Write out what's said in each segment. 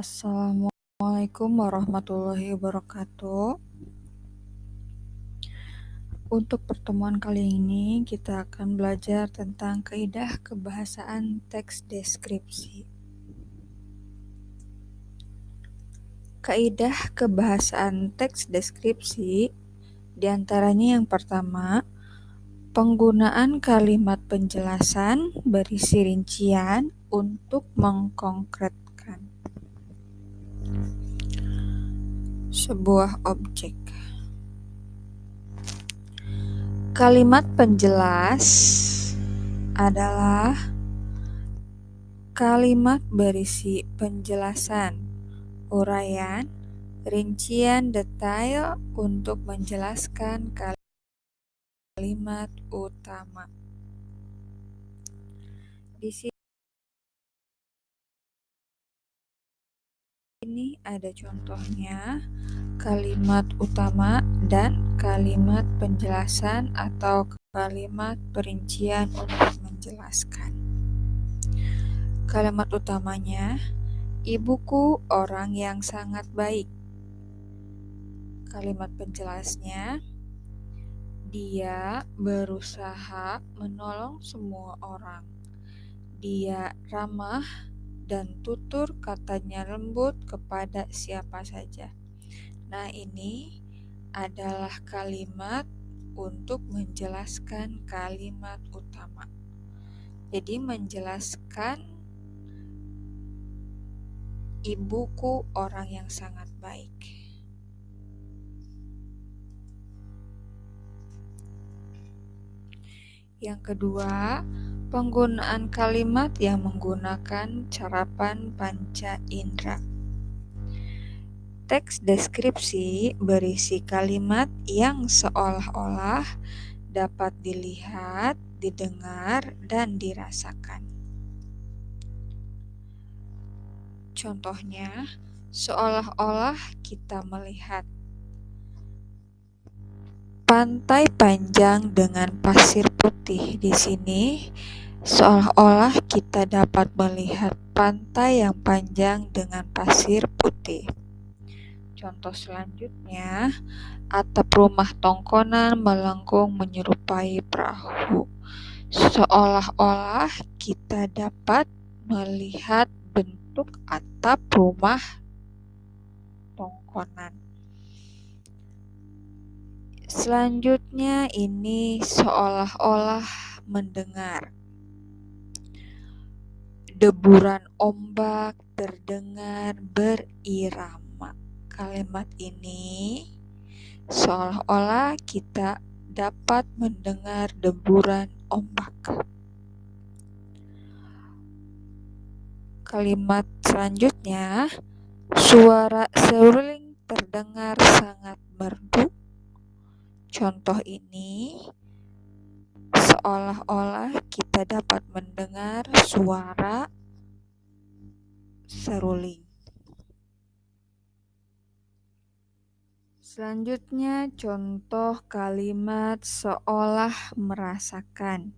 Assalamualaikum warahmatullahi wabarakatuh. Untuk pertemuan kali ini kita akan belajar tentang kaidah kebahasaan teks deskripsi. Kaidah kebahasaan teks deskripsi diantaranya yang pertama, penggunaan kalimat penjelasan berisi rincian untuk mengkonkretkan sebuah objek. Kalimat penjelas adalah kalimat berisi penjelasan, uraian, rincian detail untuk menjelaskan kalimat utama. Di sini ada contohnya kalimat utama dan kalimat penjelasan atau kalimat perincian untuk menjelaskan. Kalimat utamanya, ibuku orang yang sangat baik. Kalimat penjelasnya, dia berusaha menolong semua orang. Dia ramah dan tutur katanya lembut kepada siapa saja. Nah, ini adalah kalimat untuk menjelaskan kalimat utama. Jadi menjelaskan ibuku orang yang sangat baik. Yang kedua, penggunaan kalimat yang menggunakan carapan panca indera. Teks deskripsi berisi kalimat yang seolah-olah dapat dilihat, didengar, dan dirasakan. Contohnya, seolah-olah kita melihat pantai panjang dengan pasir putih. Di sini, seolah-olah kita dapat melihat pantai yang panjang dengan pasir putih. Contoh selanjutnya, atap rumah tongkonan melengkung menyerupai perahu. Seolah-olah kita dapat melihat bentuk atap rumah tongkonan. Selanjutnya ini seolah-olah mendengar. Deburan ombak terdengar berirama. Kalimat ini seolah-olah kita dapat mendengar deburan ombak. Kalimat selanjutnya, suara seruling terdengar sangat merdu. Contoh ini seolah-olah kita dapat mendengar suara seruling. Selanjutnya, contoh kalimat seolah merasakan.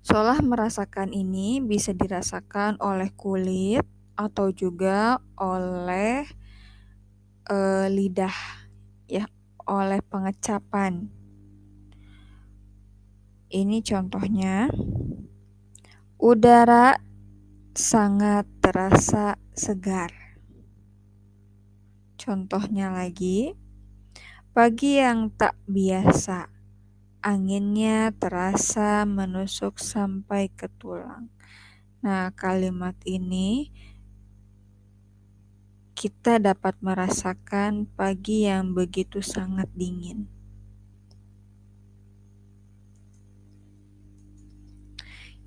Seolah merasakan ini bisa dirasakan oleh kulit atau juga oleh lidah, ya, oleh pengecapan. Ini contohnya, udara sangat terasa segar. Contohnya lagi, pagi yang tak biasa, anginnya terasa menusuk sampai ke tulang. Nah, kalimat ini kita dapat merasakan pagi yang begitu sangat dingin.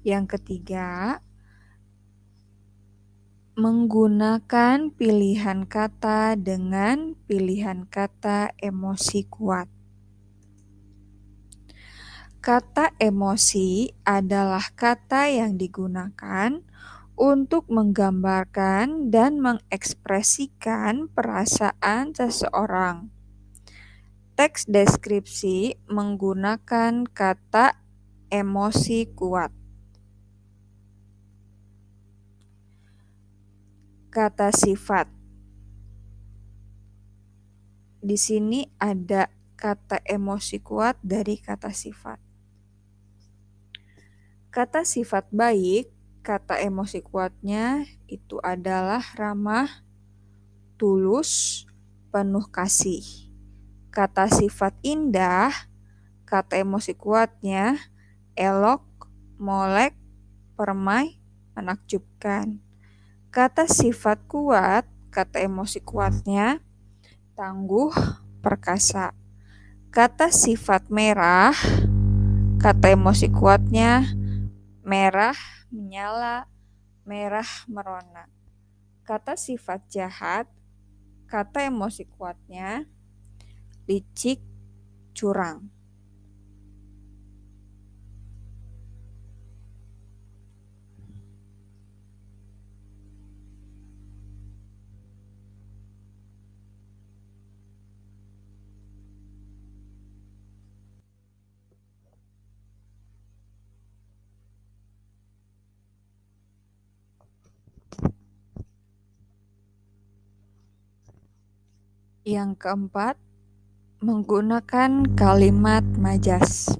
Yang ketiga, menggunakan pilihan kata dengan pilihan kata emosi kuat. Kata emosi adalah kata yang digunakan untuk menggambarkan dan mengekspresikan perasaan seseorang. Teks deskripsi menggunakan kata emosi kuat. kata sifat. Di sini ada kata emosi kuat dari kata sifat. Kata sifat baik, kata emosi kuatnya itu adalah ramah, tulus, penuh kasih. Kata sifat indah, kata emosi kuatnya elok, molek, permai, menakjubkan. Kata sifat kuat, kata emosi kuatnya tangguh, perkasa. Kata sifat merah, kata emosi kuatnya merah, menyala, merah, merona. Kata sifat jahat, kata emosi kuatnya licik, curang. Yang keempat, menggunakan kalimat majas.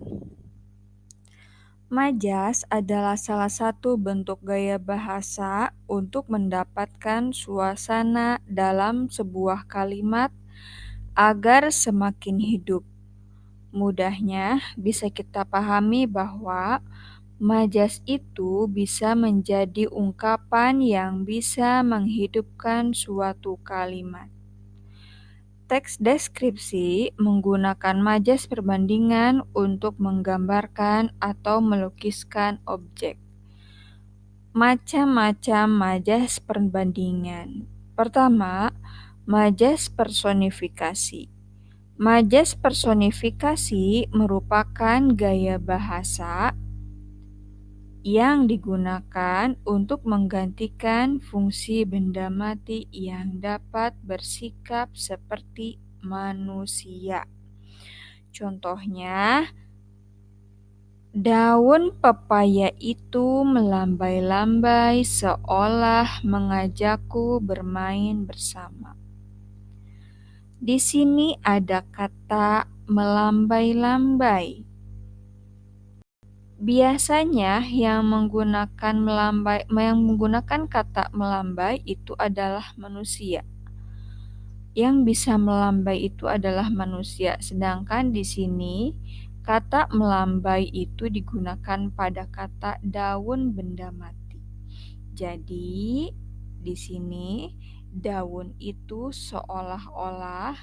Majas adalah salah satu bentuk gaya bahasa untuk mendapatkan suasana dalam sebuah kalimat agar semakin hidup. Mudahnya bisa kita pahami bahwa majas itu bisa menjadi ungkapan yang bisa menghidupkan suatu kalimat. Teks deskripsi menggunakan majas perbandingan untuk menggambarkan atau melukiskan objek. Macam-macam majas perbandingan. Pertama, majas personifikasi. Majas personifikasi merupakan gaya bahasa yang digunakan untuk menggantikan fungsi benda mati yang dapat bersikap seperti manusia. Contohnya, daun pepaya itu melambai-lambai seolah mengajakku bermain bersama. Di sini ada kata melambai-lambai. Biasanya yang menggunakan kata melambai itu adalah manusia. Yang bisa melambai itu adalah manusia, sedangkan di sini kata melambai itu digunakan pada kata daun benda mati. Jadi di sini daun itu seolah-olah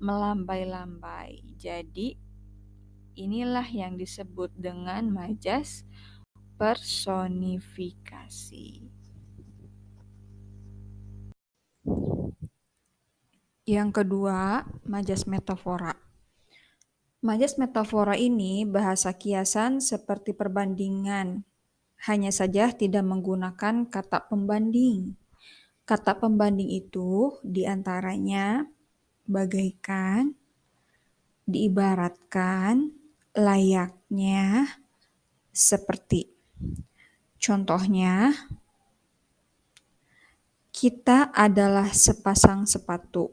melambai-lambai. Jadi inilah yang disebut dengan majas personifikasi. Yang kedua, majas metafora. Majas metafora ini bahasa kiasan seperti perbandingan, hanya saja tidak menggunakan kata pembanding. Kata pembanding itu diantaranya bagaikan, diibaratkan, layaknya, seperti. Contohnya, kita adalah sepasang sepatu,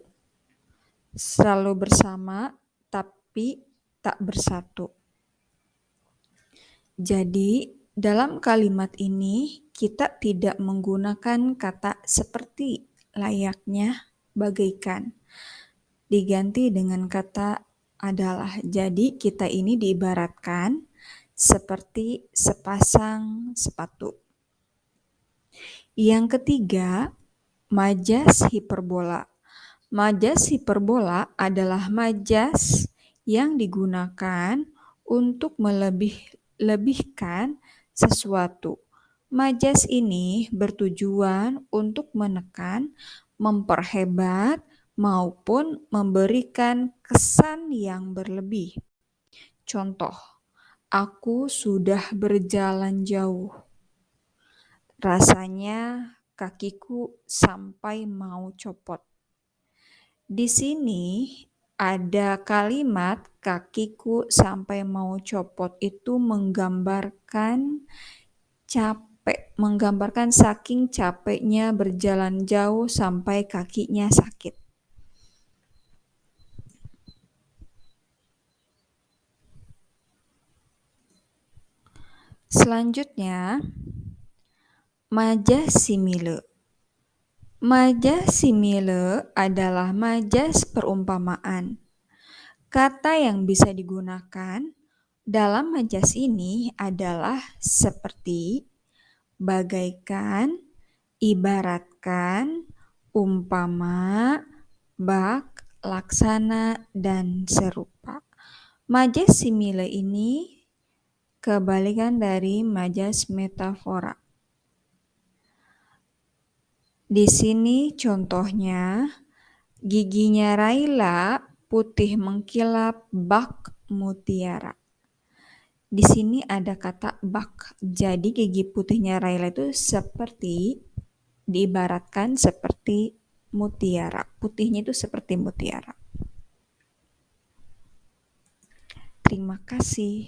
selalu bersama tapi tak bersatu. Jadi, dalam kalimat ini kita tidak menggunakan kata seperti, layaknya, bagaikan. Diganti dengan kata adalah. Jadi kita ini diibaratkan seperti sepasang sepatu. Yang ketiga, majas hiperbola. Majas hiperbola adalah majas yang digunakan untuk melebihkan sesuatu. Majas ini bertujuan untuk menekan, memperhebat, maupun memberikan kesan yang berlebih. Contoh, aku sudah berjalan jauh. Rasanya kakiku sampai mau copot. Di sini ada kalimat kakiku sampai mau copot itu menggambarkan capek capek, menggambarkan saking capeknya berjalan jauh sampai kakinya sakit. Selanjutnya, majas simile. Majas simile adalah majas perumpamaan. Kata yang bisa digunakan dalam majas ini adalah seperti, bagaikan, ibaratkan, umpama, bak, laksana, dan serupa. Majas simile ini kebalikan dari majas metafora. Di sini contohnya, giginya Raila putih mengkilap bak mutiara. Di sini ada kata bak, jadi gigi putihnya Raila itu seperti, diibaratkan seperti mutiara. Putihnya itu seperti mutiara. Terima kasih.